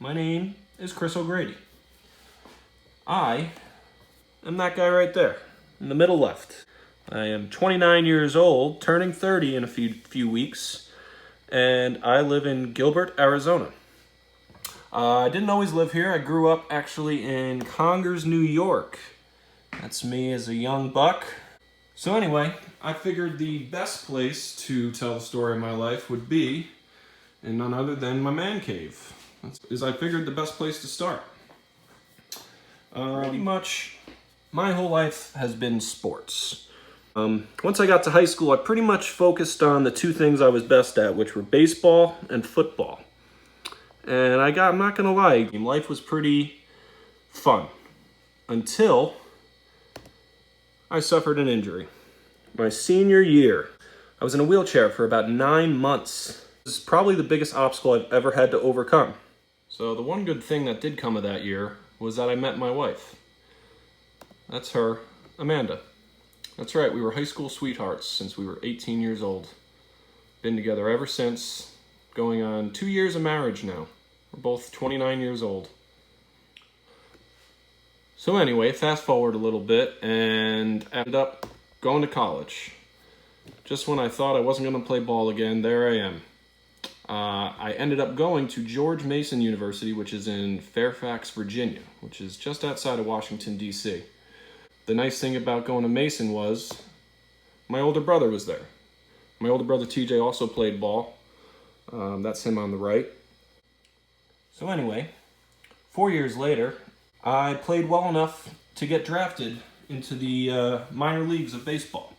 My name is Chris O'Grady. I am that guy right there, in the middle left. I am 29 years old, turning 30 in a few weeks, and I live in Gilbert, Arizona. I didn't always live here. I grew up actually in Congers, New York. That's me as a young buck. So anyway, I figured the best place to tell the story of my life would be in none other than my man cave. I figured the best place to start. Pretty much my whole life has been sports. Once I got to high school, I pretty much focused on the two things I was best at, which were baseball and football. And I'm not gonna lie, life was pretty fun until I suffered an injury. My senior year, I was in a wheelchair for about 9 months. This is probably the biggest obstacle I've ever had to overcome. So the one good thing that did come of that year was that I met my wife. That's her, Amanda. That's right, we were high school sweethearts since we were 18 years old. Been together ever since, going on 2 years of marriage now. We're both 29 years old. So anyway, fast forward a little bit and ended up going to college. Just when I thought I wasn't going to play ball again, there I am. I ended up going to George Mason University, which is in Fairfax, Virginia, which is just outside of Washington, D.C. The nice thing about going to Mason was my older brother was there. My older brother TJ also played ball. That's him on the right. So anyway, 4 years later, I played well enough to get drafted into the minor leagues of baseball.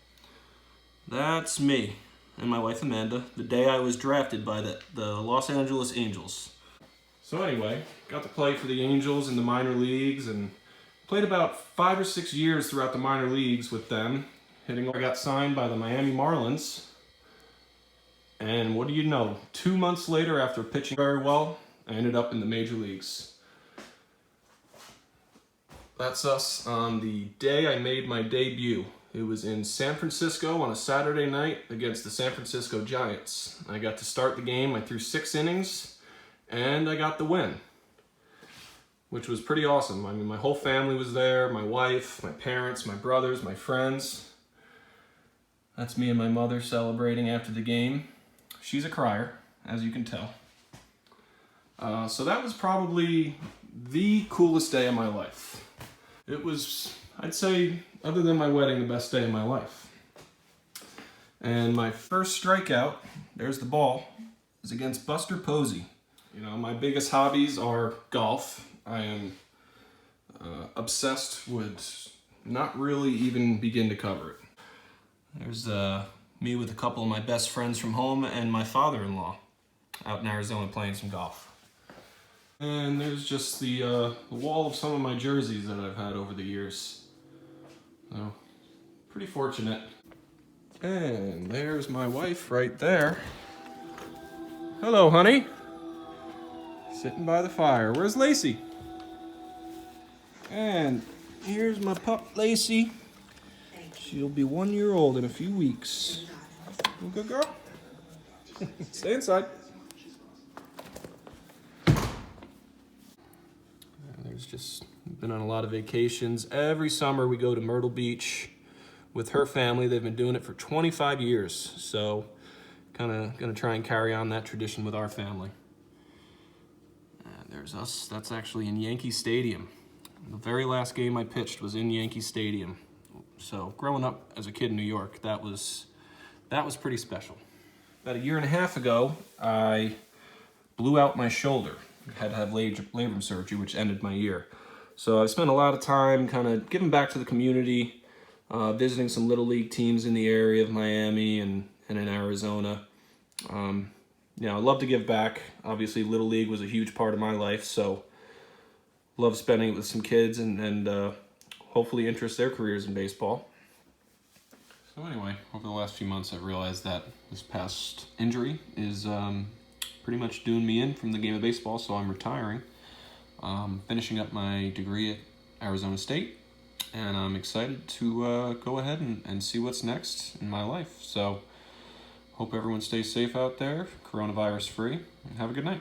That's me and my wife Amanda, the day I was drafted by the Los Angeles Angels. So anyway, got to play for the Angels in the minor leagues and played about 5 or 6 years throughout the minor leagues with them. I got signed by the Miami Marlins. And what do you know, 2 months later, after pitching very well, I ended up in the major leagues. That's us on the day I made my debut. It was in San Francisco on a Saturday night against the San Francisco Giants. I got to start the game. I threw 6 innings, and I got the win, which was pretty awesome. I mean, my whole family was there, my wife, my parents, my brothers, my friends. That's me and my mother celebrating after the game. She's a crier, as you can tell. So that was probably the coolest day of my life. It was, I'd say, other than my wedding, the best day of my life. And my first strikeout, there's the ball, is against Buster Posey. You know, my biggest hobbies are golf. I am obsessed with not really even begin to cover it. There's me with a couple of my best friends from home and my father-in-law out in Arizona playing some golf. And there's just the wall of some of my jerseys that I've had over the years. So, pretty fortunate. And there's my wife right there. Hello, honey. Sitting by the fire. Where's Lacey? And here's my pup, Lacey. She'll be 1 year old in a few weeks. You good girl? Stay inside. There's just been on a lot of vacations. Every summer we go to Myrtle Beach with her family. They've been doing it for 25 years. So kind of gonna try and carry on that tradition with our family. And there's us. That's actually in Yankee Stadium. The very last game I pitched was in Yankee Stadium. So growing up as a kid in New York, that was pretty special. About 1.5 years ago, I blew out my shoulder. Had to have labrum surgery, which ended my year. So I spent a lot of time kind of giving back to the community, visiting some Little League teams in the area of Miami and in Arizona. You know, I love to give back. Obviously, Little League was a huge part of my life, so love spending it with some kids and hopefully interest their careers in baseball. So anyway, over the last few months, I've realized that this past injury is pretty much doing me in from the game of baseball, so I'm retiring. Finishing up my degree at Arizona State, and I'm excited to go ahead and see what's next in my life. So hope everyone stays safe out there, coronavirus free, and have a good night.